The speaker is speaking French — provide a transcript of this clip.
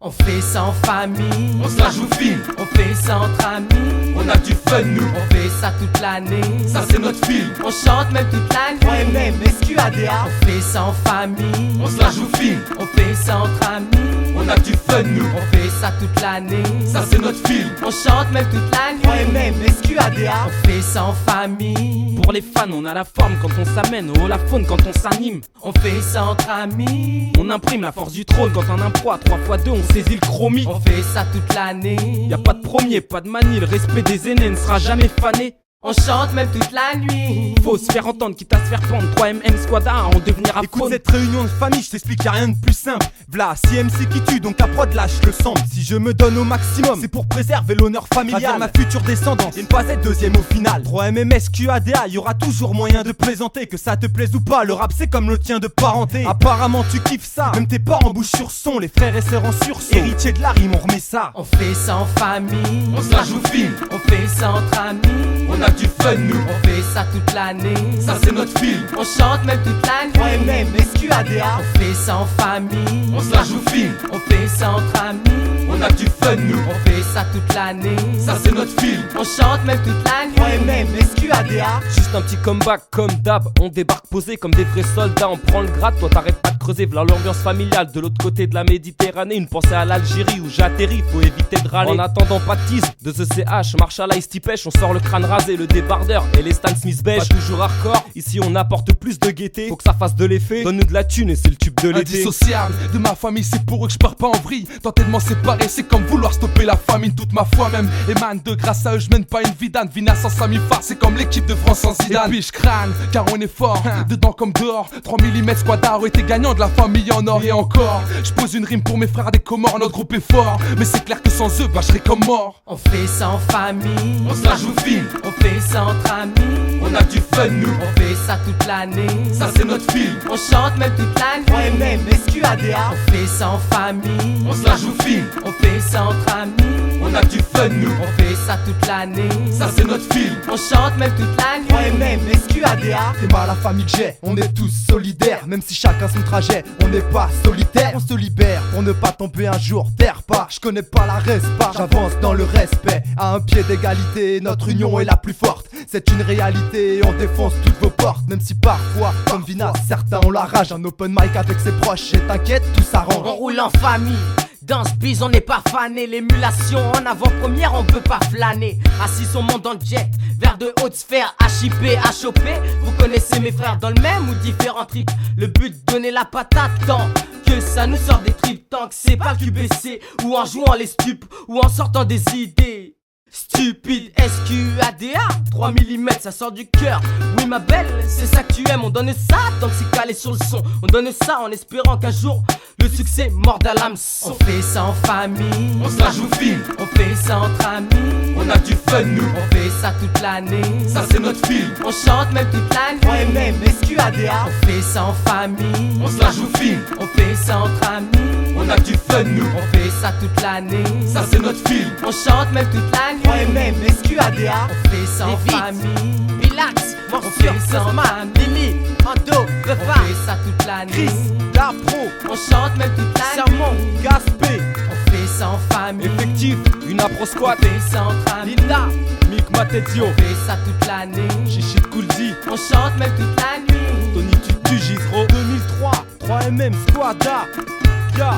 On fait ça en famille, on se la joue fine. on fait ça entre amis, On a du fun nous, on fait ça toute l'année. ça c'est notre film. On chante même toute la nuit. OMM, SQADA. On fait ça en famille, On se la joue fine, on fait ça entre amis, on a du fun nous, on fait ça toute l'année. ça c'est notre film. On chante même toute la nuit. OMM, SQADA. On fait ça en famille, Pour les fans, on a la forme quand on s'amène, oh la faune quand on s'anime. on fait ça entre amis, On imprime la force du trône quand en impro à 3x2 on saisit le chromie. on fait ça toute l'année. Y'a pas de premier, pas de manie, le respect des aînés ne sera jamais fané. On chante même toute la nuit. Faut se faire entendre, quitte à se faire pendre. 3MM Squad A, on devenira Écoute faune. cette réunion de famille, je t'explique y'a rien de plus simple. V'là, si MC qui tue, donc ta prod lâche le sang. Si je me donne au maximum, c'est pour préserver l'honneur familial. Gravir ma future descendance, et ne pas être deuxième au final. 3MMS QADA, y'aura toujours moyen de plaisanter. Que ça te plaise ou pas, le rap c'est comme le tien de parenté. Apparemment tu kiffes ça, même tes parents bouche sur son. Les frères et sœurs en sursaut, héritiers de la rime, on remet ça. On fait ça en famille, On se la joue fine, on fait ça entre amis, on a du fun nous, on fait ça toute l'année. ça c'est notre film. On chante même toute la nuit. OMM, SQADA. On fait ça en famille, On se la joue fine, on fait ça entre amis, on a du fun nous, on fait ça toute l'année. ça c'est notre film. On chante même toute la nuit. OMM, SQADA. Juste un petit comeback comme d'hab. On débarque posé comme des vrais soldats. On prend le grade, toi t'arrêtes pas de creuser. V'là l'ambiance familiale de l'autre côté de la Méditerranée. Une pensée à l'Algérie où j'atterris, faut éviter de râler. En attendant, pas de tease, de The CH, Marshall Ice Pêche. On sort le crâne rasé, le débardeur et les Stan Smith beige. Pas toujours hardcore, ici on apporte plus de gaieté. Faut que ça fasse de l'effet, donne-nous de la thune et c'est le tube de l'été. Indissociable de ma famille, c'est pour eux que je pars pas en vrille. Tenter de m'en séparer, c'est comme vouloir stopper la famine. Toute ma foi même émane de grâce à eux, je mène pas une vie d'âne. Vina sans Sami Farr, c'est comme l'équipe de France sans Zidane. Et puis je crâne, car on est fort, dedans comme dehors. 3 mm Squadar aurait été gagnant de la famille en or. Et encore, je pose une rime pour mes frères des Comores, notre groupe est fort. Mais c'est clair que sans eux, bah je serais comme mort. On fait ça en famille, On se la joue fine, on fait ça entre amis, on a du fun nous, on fait ça toute l'année. ça c'est notre film. On chante même toute la nuit. OMM, SQADA. On fait ça en famille, On se la joue fine, on fait ça entre amis, on a du fun nous, on fait ça toute l'année. ça c'est notre film. On chante même toute la nuit. OMM, SQADA. T'es mal la famille que j'ai, on est tous solidaires. Même si chacun son trajet, on n'est pas solitaire. On se libère pour ne pas tomber un jour, terre pas. Je connais pas la respa, j'avance dans le respect. À un pied d'égalité, notre union est la plus forte. C'est une réalité, on défonce toutes vos portes. Même si parfois, comme Vina, certains ont la rage. Un open mic avec ses proches, et t'inquiète, tout s'arrange. On roule en famille, dans ce bise on n'est pas fané. L'émulation en avant-première on peut pas flâner. Assis on monte dans le jet, vers de hautes sphères, HIP, HOP. Vous connaissez mes frères dans le même ou différents trips. Le but donner la patate tant que ça nous sort des tripes. Tant que c'est pas le QBC, ou en jouant les stupes, ou en sortant des idées stupide. SQADA, 3 mm, ça sort du cœur. Oui ma belle, c'est ça que tu aimes. On donne ça tant que c'est calé sur le son. On donne ça en espérant qu'un jour le succès morde à l'hameçon. On fait ça en famille, On se la joue fine, on fait ça entre amis, on a du fun nous, on fait ça toute l'année. ça c'est notre film. On chante même toute la nuit. OMM, SQADA. On fait ça en famille, On se la joue fine, on fait ça entre amis, on a du fun nous, on fait ça toute l'année. ça c'est notre film. On chante même toute la nuit. OMM, SQADA. On fait ça en famille, Relax, on fait ça en famille, Lily, Ando, on Refa, fait ça toute l'année. Chris, Dapro, On chante même toute la Sermon, nuit. Gaspé, On fait ça en famille, Effectif, une appro on squat. fait ça entre amis, Linda, Mick Matezio, on fait ça toute l'année. Chichi Kouldi, On chante même toute la nuit. Tony Tutu Gisro. 2003, 3MM, Squada, Ya,